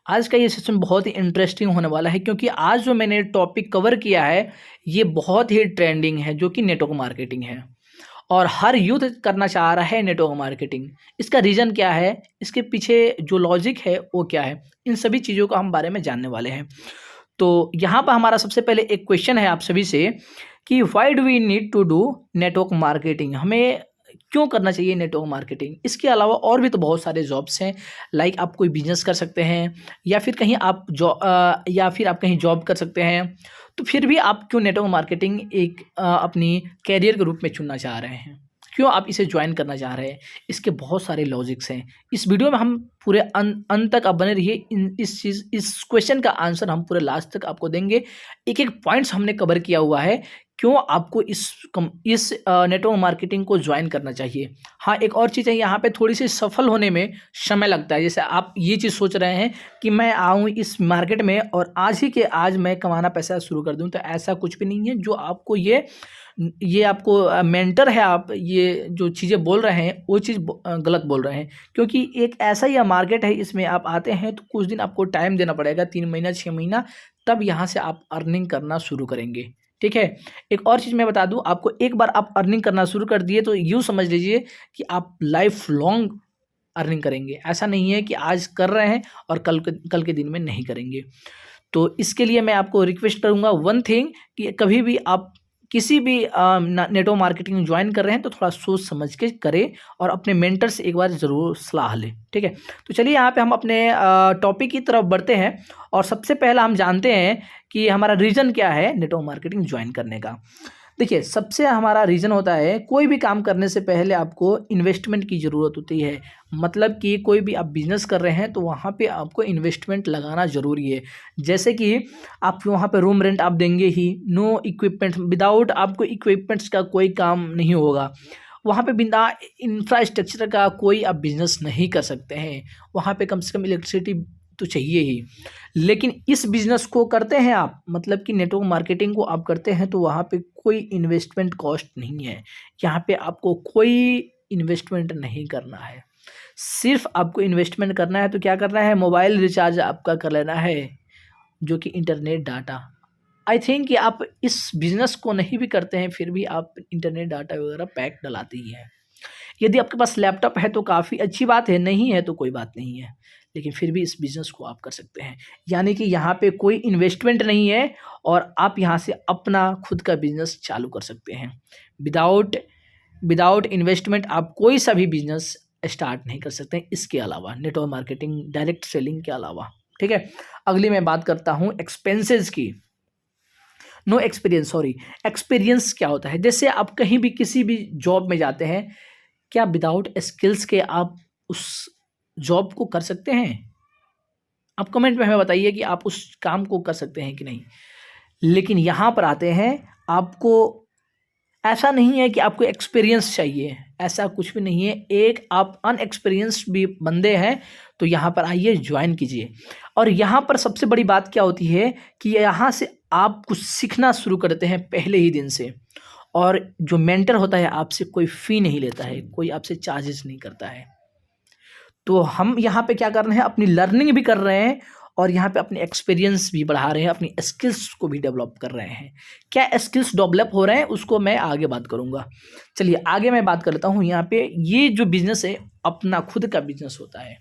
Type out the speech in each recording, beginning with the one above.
आज का ये सेशन बहुत ही इंटरेस्टिंग होने वाला है क्योंकि आज जो मैंने टॉपिक कवर किया है ये बहुत ही ट्रेंडिंग है, जो कि नेटवर्क मार्केटिंग है और हर यूथ करना चाह रहा है नेटवर्क मार्केटिंग। इसका रीज़न क्या है, इसके पीछे जो लॉजिक है वो क्या है, इन सभी चीज़ों का हम बारे में जानने वाले हैं। तो यहाँ पर हमारा सबसे पहले एक क्वेश्चन है आप सभी से कि why do we need to do network marketing, हमें क्यों करना चाहिए नेटवर्क मार्केटिंग। इसके अलावा और भी तो बहुत सारे जॉब्स हैं, लाइक आप कोई बिजनेस कर सकते हैं या फिर कहीं आप आप कहीं जॉब कर सकते हैं। तो फिर भी आप क्यों नेटवर्क मार्केटिंग एक अपनी कैरियर के रूप में चुनना चाह रहे हैं, क्यों आप इसे ज्वाइन करना चाह रहे हैं, इसके बहुत सारे लॉजिक्स हैं। इस वीडियो में हम पूरे अंत तक आप बने रहिए, इस क्वेश्चन का आंसर हम पूरे लास्ट तक आपको देंगे। एक एक पॉइंट्स हमने कवर किया हुआ है क्यों आपको इस नेटवर्क मार्केटिंग को ज्वाइन करना चाहिए। हाँ, एक और चीज़ है, यहाँ पे थोड़ी सी सफल होने में समय लगता है। जैसे आप ये चीज़ सोच रहे हैं कि मैं आऊँ इस मार्केट में और आज ही के आज मैं कमाना पैसा शुरू कर दूँ, तो ऐसा कुछ भी नहीं है। जो आपको ये आपको मेंटर है, आप ये जो चीज़ें बोल रहे हैं वो चीज़ गलत बोल रहे हैं, क्योंकि एक ऐसा ही मार्केट है, इसमें आप आते हैं तो कुछ दिन आपको टाइम देना पड़ेगा, 3 महीना 6 महीना, तब यहाँ से आप अर्निंग करना शुरू करेंगे। ठीक है। एक और चीज़ मैं बता दूं आपको, एक बार आप अर्निंग करना शुरू कर दिए तो यूँ समझ लीजिए कि आप लाइफ लॉन्ग अर्निंग करेंगे। ऐसा नहीं है कि आज कर रहे हैं और कल के दिन में नहीं करेंगे। तो इसके लिए मैं आपको रिक्वेस्ट करूंगा वन थिंग, कि कभी भी आप किसी भी नेटवर्क मार्केटिंग ज्वाइन कर रहे हैं तो थोड़ा सोच समझ के करें और अपने मेंटर से एक बार ज़रूर सलाह लें। ठीक है। तो चलिए यहाँ पे हम अपने टॉपिक की तरफ बढ़ते हैं और सबसे पहला हम जानते हैं कि हमारा रीज़न क्या है नेटवर्क मार्केटिंग ज्वाइन करने का। देखिए, सबसे हमारा रीज़न होता है, कोई भी काम करने से पहले आपको इन्वेस्टमेंट की ज़रूरत होती है। मतलब कि कोई भी आप बिज़नेस कर रहे हैं तो वहाँ पे आपको इन्वेस्टमेंट लगाना ज़रूरी है। जैसे कि आप वहाँ पे रूम रेंट आप देंगे ही, नो इक्विपमेंट्स, विदाउट आपको इक्विपमेंट्स का कोई काम नहीं होगा। वहाँ पे बिना इंफ्रास्ट्रक्चर का कोई आप बिज़नेस नहीं कर सकते हैं। वहाँ पे कम से कम इलेक्ट्रिसिटी तो चाहिए ही। लेकिन इस बिज़नेस को करते हैं आप, मतलब कि नेटवर्क मार्केटिंग को आप करते हैं, तो वहाँ पे कोई इन्वेस्टमेंट कॉस्ट नहीं है। यहाँ पे आपको कोई इन्वेस्टमेंट नहीं करना है। सिर्फ आपको इन्वेस्टमेंट करना है तो क्या करना है, मोबाइल रिचार्ज आपका कर लेना है, जो कि इंटरनेट डाटा। आई थिंक कि आप इस बिज़नेस को नहीं भी करते हैं फिर भी आप इंटरनेट डाटा वगैरह पैक डलाते ही हैं। यदि आपके पास लैपटॉप है तो काफ़ी अच्छी बात है, नहीं है तो कोई बात नहीं है, लेकिन फिर भी इस बिज़नेस को आप कर सकते हैं। यानी कि यहाँ पे कोई इन्वेस्टमेंट नहीं है और आप यहाँ से अपना खुद का बिज़नेस चालू कर सकते हैं। विदाउट इन्वेस्टमेंट आप कोई सा भी बिज़नेस स्टार्ट नहीं कर सकते हैं, इसके अलावा नेटवर्क मार्केटिंग डायरेक्ट सेलिंग के अलावा। ठीक है। अगली मैं बात करता हूँ एक्सपेंसेस की। नो एक्सपीरियंस, सॉरी, एक्सपीरियंस क्या होता है। जैसे आप कहीं भी किसी भी जॉब में जाते हैं, क्या विदाउट स्किल्स के आप उस जॉब को कर सकते हैं? आप कमेंट में हमें बताइए कि आप उस काम को कर सकते हैं कि नहीं। लेकिन यहाँ पर आते हैं, आपको ऐसा नहीं है कि आपको एक्सपीरियंस चाहिए, ऐसा कुछ भी नहीं है। एक आप अनएक्सपीरियंस्ड भी बंदे हैं तो यहाँ पर आइए, ज्वाइन कीजिए। और यहाँ पर सबसे बड़ी बात क्या होती है कि यहाँ से आप कुछ सीखना शुरू करते हैं पहले ही दिन से, और जो मेंटर होता है आपसे कोई फ़ी नहीं लेता है, कोई आपसे चार्जेस नहीं करता है। तो हम यहाँ पे क्या कर रहे हैं, अपनी लर्निंग भी कर रहे हैं और यहाँ पे अपने एक्सपीरियंस भी बढ़ा रहे हैं, अपनी स्किल्स को भी डेवलप कर रहे हैं। क्या स्किल्स डेवलप हो रहे हैं उसको मैं आगे बात करूँगा। चलिए आगे मैं बात करता हूँ। यहाँ पे ये जो बिज़नेस है अपना खुद का बिज़नेस होता है,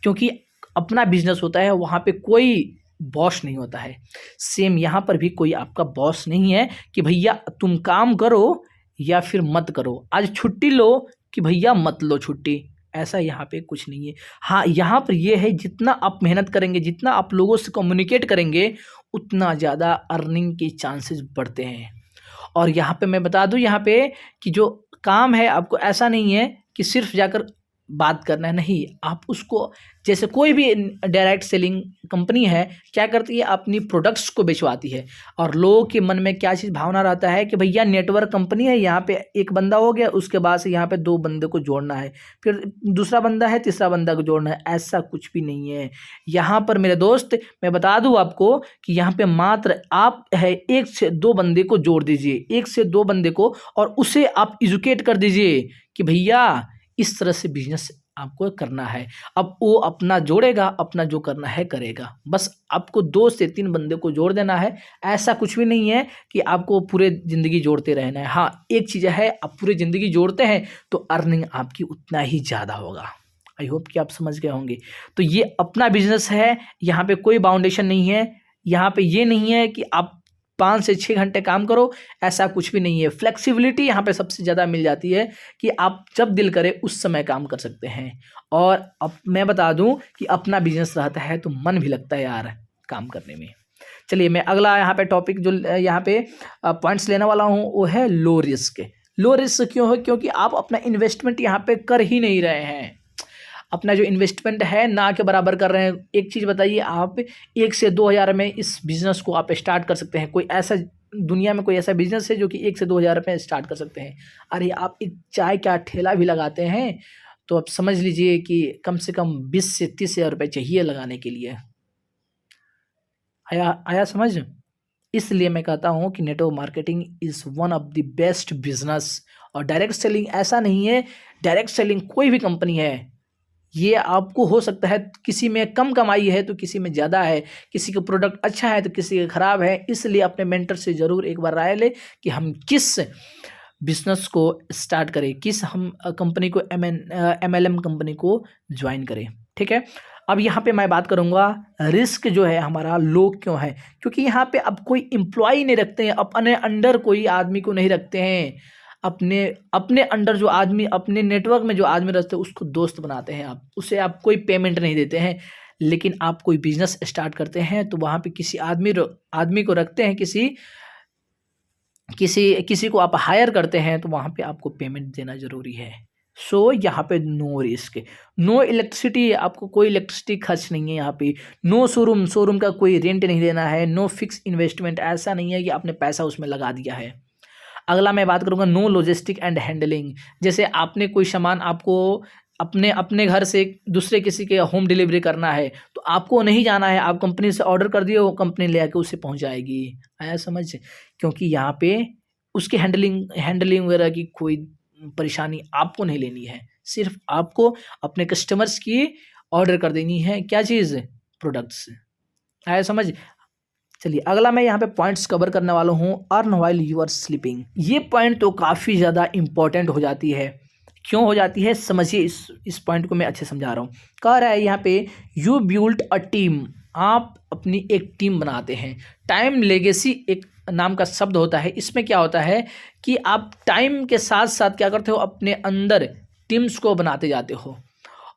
क्योंकि अपना बिज़नेस होता है, वहाँ पे कोई बॉस नहीं होता है। सेम यहाँ पर भी कोई आपका बॉस नहीं है कि भैया तुम काम करो या फिर मत करो, आज छुट्टी लो कि भैया मत लो छुट्टी, ऐसा यहाँ पे कुछ नहीं है। हाँ, यहाँ पर ये है, जितना आप मेहनत करेंगे, जितना आप लोगों से कम्युनिकेट करेंगे, उतना ज़्यादा अर्निंग के चांसेस बढ़ते हैं। और यहाँ पे मैं बता दूँ यहाँ पे कि जो काम है, आपको ऐसा नहीं है कि सिर्फ जाकर बात करना है, नहीं, आप उसको, जैसे कोई भी डायरेक्ट सेलिंग कंपनी है क्या करती है, अपनी प्रोडक्ट्स को बेचवाती है, और लोगों के मन में क्या चीज़ भावना रहता है कि भैया नेटवर्क कंपनी है, यहाँ पे एक बंदा हो गया, उसके बाद से यहाँ पे 2 बंदे को जोड़ना है, फिर दूसरा बंदा है, तीसरा बंदा को जोड़ना है। ऐसा कुछ भी नहीं है यहाँ पर मेरे दोस्त। मैं बता दूँ आपको कि यहाँ पे मात्र आप है 1 से 2 बंदे को जोड़ दीजिए, 1 से 2 बंदे को, और उसे आप एजुकेट कर दीजिए कि भैया इस तरह से बिजनेस आपको करना है। अब वो अपना जोड़ेगा, अपना जो करना है करेगा। बस आपको 2 से 3 बंदे को जोड़ देना है। ऐसा कुछ भी नहीं है कि आपको पूरे ज़िंदगी जोड़ते रहना है। हाँ, एक चीज़ है, आप पूरी ज़िंदगी जोड़ते हैं तो अर्निंग आपकी उतना ही ज़्यादा होगा। आई होप कि आप समझ गए होंगे। तो ये अपना बिज़नेस है, यहाँ पे कोई बाउंडेशन नहीं है। यहाँ पे ये नहीं है कि आप 5 से 6 घंटे काम करो, ऐसा कुछ भी नहीं है। फ्लेक्सिबिलिटी यहाँ पे सबसे ज़्यादा मिल जाती है कि आप जब दिल करे उस समय काम कर सकते हैं। और अब मैं बता दूं कि अपना बिजनेस रहता है तो मन भी लगता है यार काम करने में। चलिए, मैं अगला यहाँ पे टॉपिक जो यहाँ पे पॉइंट्स लेने वाला हूँ वो है लो रिस्क। लो रिस्क क्यों है? क्योंकि आप अपना इन्वेस्टमेंट यहाँ पे कर ही नहीं रहे हैं। अपना जो इन्वेस्टमेंट है ना के बराबर कर रहे हैं। एक चीज़ बताइए, आप 1 से 2 हज़ार में इस बिज़नेस को आप स्टार्ट कर सकते हैं। कोई ऐसा दुनिया में कोई ऐसा बिज़नेस है जो कि 1 से 2 हज़ार में स्टार्ट कर सकते हैं? अरे आप एक चाय का ठेला भी लगाते हैं तो आप समझ लीजिए कि कम से कम 20 से 30 हज़ार रुपये चाहिए लगाने के लिए। आया समझ? इसलिए मैं कहता हूँ कि network marketing is one of the best business. और डायरेक्ट सेलिंग ऐसा नहीं है, डायरेक्ट सेलिंग कोई भी कंपनी है, ये आपको हो सकता है किसी में कम कमाई है तो किसी में ज़्यादा है, किसी का प्रोडक्ट अच्छा है तो किसी का ख़राब है। इसलिए अपने मेंटर से ज़रूर एक बार राय ले कि हम किस बिजनेस को स्टार्ट करें, किस हम कंपनी को MLM कंपनी को ज्वाइन करें। ठीक है, अब यहाँ पे मैं बात करूँगा रिस्क जो है हमारा लो क्यों है। क्योंकि यहाँ पे अब कोई एम्प्लॉय नहीं रखते हैं, अपने अंडर कोई आदमी को नहीं रखते हैं। अपने अपने अंडर जो आदमी, अपने नेटवर्क में जो आदमी रहते हैं उसको दोस्त बनाते हैं आप, उसे आप कोई पेमेंट नहीं देते हैं। लेकिन आप कोई बिजनेस स्टार्ट करते हैं तो वहाँ पे किसी आदमी को रखते हैं, किसी को आप हायर करते हैं तो वहाँ पे आपको पेमेंट देना ज़रूरी है। सो यहाँ पे नो रिस्क, नो इलेक्ट्रिसिटी, आपको कोई इलेक्ट्रिसिटी खर्च नहीं है। यहाँ पे नो शोरूम का कोई रेंट नहीं देना है। नो फिक्स इन्वेस्टमेंट, ऐसा नहीं है कि आपने पैसा उसमें लगा दिया है। अगला मैं बात करूँगा नो लॉजिस्टिक एंड हैंडलिंग। जैसे आपने कोई सामान आपको अपने घर से दूसरे किसी के होम डिलीवरी करना है तो आपको नहीं जाना है, आप कंपनी से ऑर्डर कर दिए, वो कंपनी ले आके उसे पहुंचाएगी। आया समझ? क्योंकि यहाँ पे उसकी हैंडलिंग वगैरह की कोई परेशानी आपको नहीं लेनी है। सिर्फ आपको अपने कस्टमर्स की ऑर्डर कर देनी है, क्या चीज़? प्रोडक्ट्स। आया समझ? चलिए, अगला मैं यहाँ पे पॉइंट्स कवर करने वाला हूँ, earn while you are sleeping. ये पॉइंट तो काफ़ी ज़्यादा इंपॉर्टेंट हो जाती है। क्यों हो जाती है समझिए, इस पॉइंट को मैं अच्छे समझा रहा हूँ। कह रहा है यहाँ पे यू बिल्ड अ टीम, आप अपनी एक टीम बनाते हैं। टाइम लेगेसी एक नाम का शब्द होता है। इसमें क्या होता है कि आप टाइम के साथ साथ क्या करते हो, अपने अंदर टीम्स को बनाते जाते हो।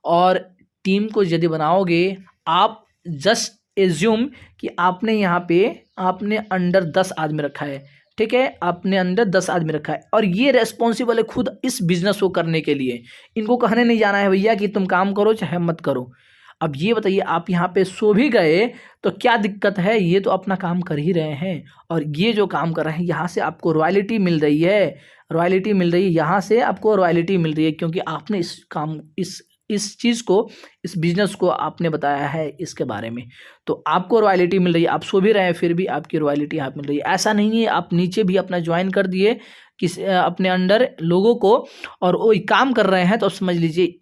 और टीम को यदि बनाओगे, आप जस्ट एज्यूम कि आपने अंडर 10 आदमी रखा है। ठीक है, आपने अंदर 10 आदमी रखा है और ये रेस्पॉन्सिबल है खुद इस बिजनेस को करने के लिए। इनको कहने नहीं जाना है भैया कि तुम काम करो चाहे मत करो। अब ये बताइए, आप यहाँ पे सो भी गए तो क्या दिक्कत है? ये तो अपना काम कर ही रहे हैं और ये जो काम कर रहे हैं यहाँ से आपको रॉयल्टी मिल रही है, यहाँ से आपको रॉयल्टी मिल रही है क्योंकि आपने इस चीज़ को, इस बिजनेस को आपने बताया है इसके बारे में, तो आपको रॉयल्टी मिल रही है। आप सो भी रहे हैं फिर भी आपकी रॉयल्टी यहाँ मिल रही है। ऐसा नहीं है आप नीचे भी अपना ज्वाइन कर दिए अपने अंडर लोगों को और वो काम कर रहे हैं, तो समझ लीजिए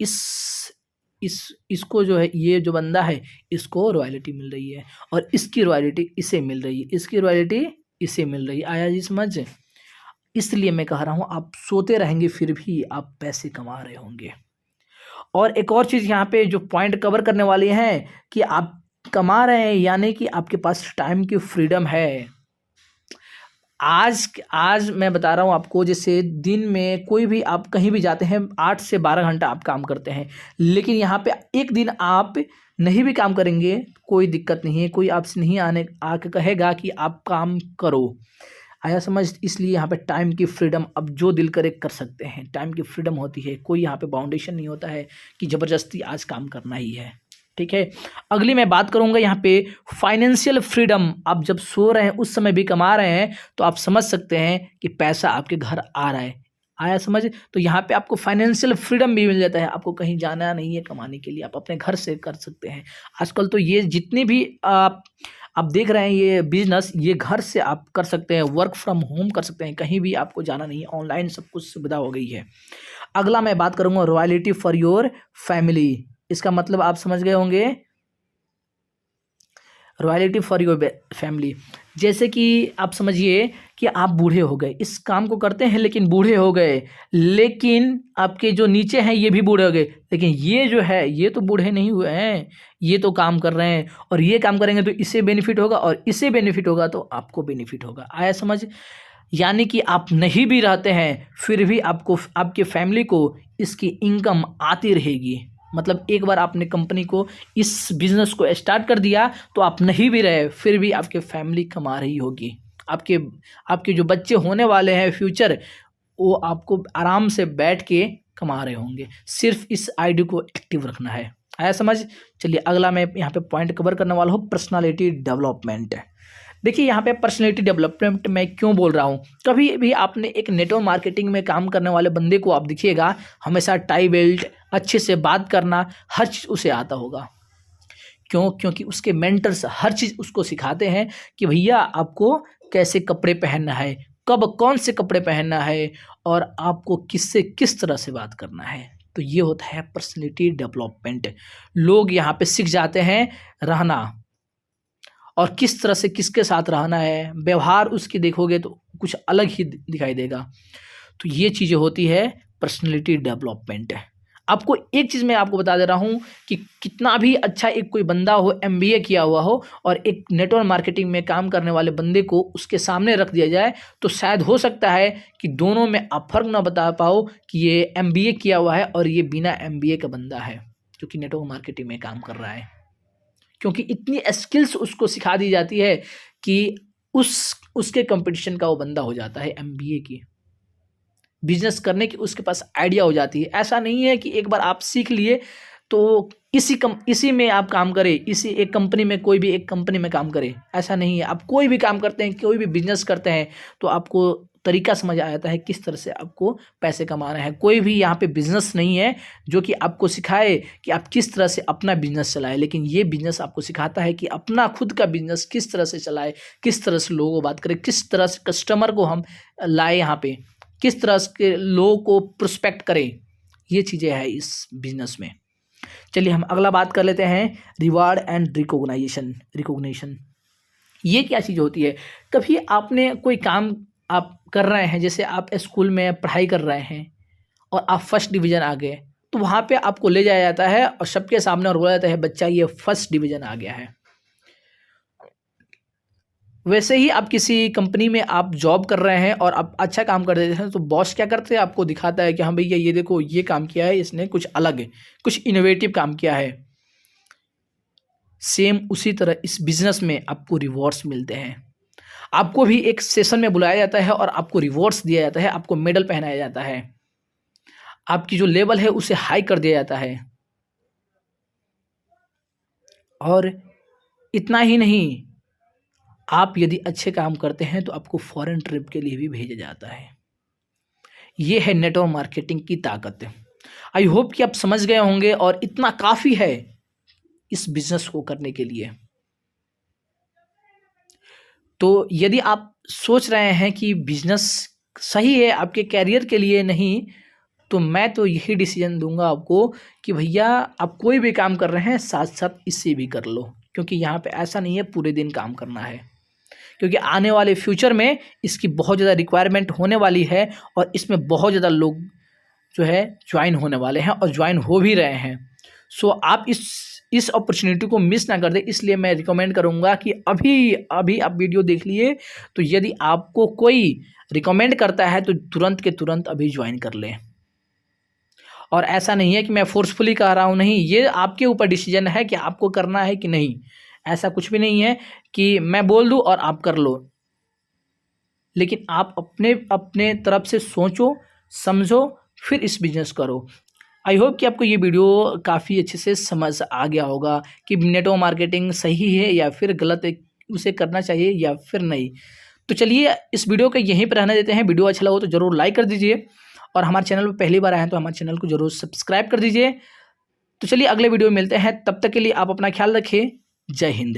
इसको जो है, ये जो बंदा है इसको रॉयल्टी मिल रही है और इसकी रॉयल्टी इसे मिल रही है, इसकी रॉयल्टी इसे मिल रही है। आया जी समझ? इसलिए मैं कह रहा हूँ, आप सोते रहेंगे फिर भी आप पैसे कमा रहे होंगे। और एक और चीज़ यहाँ पे जो पॉइंट कवर करने वाली हैं कि आप कमा रहे हैं यानी कि आपके पास टाइम की फ्रीडम है। आज मैं बता रहा हूँ आपको, जैसे दिन में कोई भी आप कहीं भी जाते हैं 8 से 12 घंटा आप काम करते हैं, लेकिन यहाँ पे एक दिन आप नहीं भी काम करेंगे कोई दिक्कत नहीं है, कोई आपसे नहीं आके कहेगा कि आप काम करो। आया समझ? इसलिए यहाँ पे टाइम की फ्रीडम, अब जो दिल करे कर सकते हैं, टाइम की फ्रीडम होती है। कोई यहाँ पे बाउंडेशन नहीं होता है कि ज़बरदस्ती आज काम करना ही है। ठीक है, अगली मैं बात करूँगा यहाँ पे फाइनेंशियल फ्रीडम। आप जब सो रहे हैं उस समय भी कमा रहे हैं तो आप समझ सकते हैं कि पैसा आपके घर आ रहा है। आया समझ? तो यहाँ पे आपको फाइनेंशियल फ्रीडम भी मिल जाता है, आपको कहीं जाना नहीं है कमाने के लिए, आप अपने घर से कर सकते हैं। आजकल तो ये जितने भी आप देख रहे हैं ये बिजनेस, ये घर से आप कर सकते हैं, वर्क फ्रॉम होम कर सकते हैं, कहीं भी आपको जाना नहीं है, ऑनलाइन सब कुछ सुविधा हो गई है। अगला मैं बात करूँगा रॉयल्टी फॉर योर फैमिली। इसका मतलब आप समझ गए होंगे, रॉयल्टी फॉर योर फैमिली। जैसे कि आप समझिए कि आप बूढ़े हो गए, इस काम को करते हैं लेकिन बूढ़े हो गए, लेकिन आपके जो नीचे हैं ये भी बूढ़े हो गए, लेकिन ये जो है ये तो बूढ़े नहीं हुए हैं, ये तो काम कर रहे हैं, और ये काम करेंगे तो इससे बेनिफिट होगा और इससे बेनिफिट होगा तो आपको बेनिफिट होगा। आया समझ? यानी कि आप नहीं भी रहते हैं फिर भी आपको, आपके फैमिली को इसकी इनकम आती रहेगी। मतलब एक बार आपने कंपनी को, इस बिजनेस को स्टार्ट कर दिया तो आप नहीं भी रहे फिर भी आपके फैमिली कमा रही होगी। आपके जो बच्चे होने वाले हैं फ्यूचर, वो आपको आराम से बैठ के कमा रहे होंगे। सिर्फ इस आइडिया को एक्टिव रखना है। आया समझ? चलिए अगला मैं यहाँ पे पॉइंट कवर करने वाला हूँ, पर्सनालिटी डेवलपमेंट। देखिए यहाँ पे पर्सनैलिटी डेवलपमेंट मैं क्यों बोल रहा हूँ, कभी भी आपने एक नेटवर्क मार्केटिंग में काम करने वाले बंदे को आप देखिएगा, हमेशा टाई बेल्ट, अच्छे से बात करना, हर चीज़ उसे आता होगा। क्यों? क्योंकि उसके मेंटर्स हर चीज़ उसको सिखाते हैं कि भैया आपको कैसे कपड़े पहनना है, कब कौन से कपड़े पहनना है, और आपको किससे किस तरह से बात करना है। तो ये होता है पर्सनैलिटी डेवलपमेंट। लोग यहाँ पे सीख जाते हैं रहना, और किस तरह से किसके साथ रहना है, व्यवहार उसकी देखोगे तो कुछ अलग ही दिखाई देगा। तो ये चीज़ें होती है पर्सनैलिटी डेवलपमेंट। आपको एक चीज़ मैं आपको बता दे रहा हूँ कि कितना भी अच्छा एक कोई बंदा हो, MBA किया हुआ हो, और एक नेटवर्क मार्केटिंग में काम करने वाले बंदे को उसके सामने रख दिया जाए तो शायद हो सकता है कि दोनों में आप फर्क ना बता पाओ कि ये MBA किया हुआ है और ये बिना MBA का बंदा है जो कि नेटवर्क मार्केटिंग में काम कर रहा है। क्योंकि इतनी स्किल्स उसको सिखा दी जाती है कि उसके कंपटीशन का वो बंदा हो जाता है। MBA की बिजनेस करने की उसके पास आइडिया हो जाती है। ऐसा नहीं है कि एक बार आप सीख लिए तो इसी में आप काम करें, इसी एक कंपनी में, कोई भी एक कंपनी में काम करें, ऐसा नहीं है। आप कोई भी काम करते हैं, कोई भी बिजनेस करते हैं तो आपको तरीका समझ आ जाता है किस तरह से आपको पैसे कमाना है। कोई भी यहाँ पे बिजनेस नहीं है जो कि आपको सिखाए कि आप किस तरह से अपना बिजनेस चलाएं, लेकिन ये बिजनेस आपको सिखाता है कि अपना खुद का बिजनेस किस तरह से चलाए, किस तरह से लोगों को बात करें, किस तरह से कस्टमर को हम लाए यहाँ पे, किस तरह के लोगों को प्रोस्पेक्ट करें। ये चीज़ें हैं इस बिजनेस में। चलिए हम अगला बात कर लेते हैं, रिवार्ड एंड रिकॉग्निशन। ये क्या चीज़ होती है? कभी आपने कोई काम आप कर रहे हैं, जैसे आप स्कूल में पढ़ाई कर रहे हैं और आप फर्स्ट डिवीज़न आ गए, तो वहाँ पे आपको ले जाया जाता है और सबके सामने और बोला जाता है बच्चा ये फर्स्ट डिवीज़न आ गया है। वैसे ही आप किसी कंपनी में आप जॉब कर रहे हैं और आप अच्छा काम कर देते हैं तो बॉस क्या करते हैं, आपको दिखाता है कि हाँ भैया ये देखो ये काम किया है इसने, कुछ अलग है, कुछ इनोवेटिव काम किया है। सेम उसी तरह इस बिजनेस में आपको रिवॉर्ड्स मिलते हैं। आपको भी एक सेशन में बुलाया जाता है और आपको रिवॉर्ड्स दिया जाता है, आपको मेडल पहनाया जाता है, आपकी जो लेवल है उसे हाई कर दिया जाता है। और इतना ही नहीं, आप यदि अच्छे काम करते हैं तो आपको फॉरेन ट्रिप के लिए भी भेजा जाता है। ये है नेटवर्क मार्केटिंग की ताकत। आई होप कि आप समझ गए होंगे और इतना काफ़ी है इस बिजनेस को करने के लिए। तो यदि आप सोच रहे हैं कि बिजनेस सही है आपके कैरियर के लिए नहीं, तो मैं तो यही डिसीजन दूंगा आपको कि भैया आप कोई भी काम कर रहे हैं साथ साथ इससे भी कर लो, क्योंकि यहाँ पे ऐसा नहीं है पूरे दिन काम करना है, क्योंकि आने वाले फ्यूचर में इसकी बहुत ज़्यादा रिक्वायरमेंट होने वाली है और इसमें बहुत ज़्यादा लोग जो है ज्वाइन होने वाले हैं और ज्वाइन हो भी रहे हैं। सो आप इस अपॉर्चुनिटी को मिस ना कर दें, इसलिए मैं रिकमेंड करूंगा कि अभी आप वीडियो देख लिए, तो यदि आपको कोई रिकमेंड करता है तो तुरंत के तुरंत अभी ज्वाइन कर लें। और ऐसा नहीं है कि मैं फोर्सफुली कह रहा हूँ, नहीं, ये आपके ऊपर डिसीजन है कि आपको करना है कि नहीं। ऐसा कुछ भी नहीं है कि मैं बोल दूँ और आप कर लो, लेकिन आप अपने तरफ से सोचो समझो फिर इस बिजनेस करो। आई होप कि आपको ये वीडियो काफ़ी अच्छे से समझ आ गया होगा कि नेटवर्क मार्केटिंग सही है या फिर गलत है, उसे करना चाहिए या फिर नहीं। तो चलिए इस वीडियो को यहीं पर रहने देते हैं। वीडियो अच्छा लगा तो ज़रूर लाइक कर दीजिए और हमारे चैनल पर पहली बार आए हैं तो हमारे चैनल को ज़रूर सब्सक्राइब कर दीजिए। तो चलिए अगले वीडियो में मिलते हैं, तब तक के लिए आप अपना ख्याल रखिए। जय हिंद।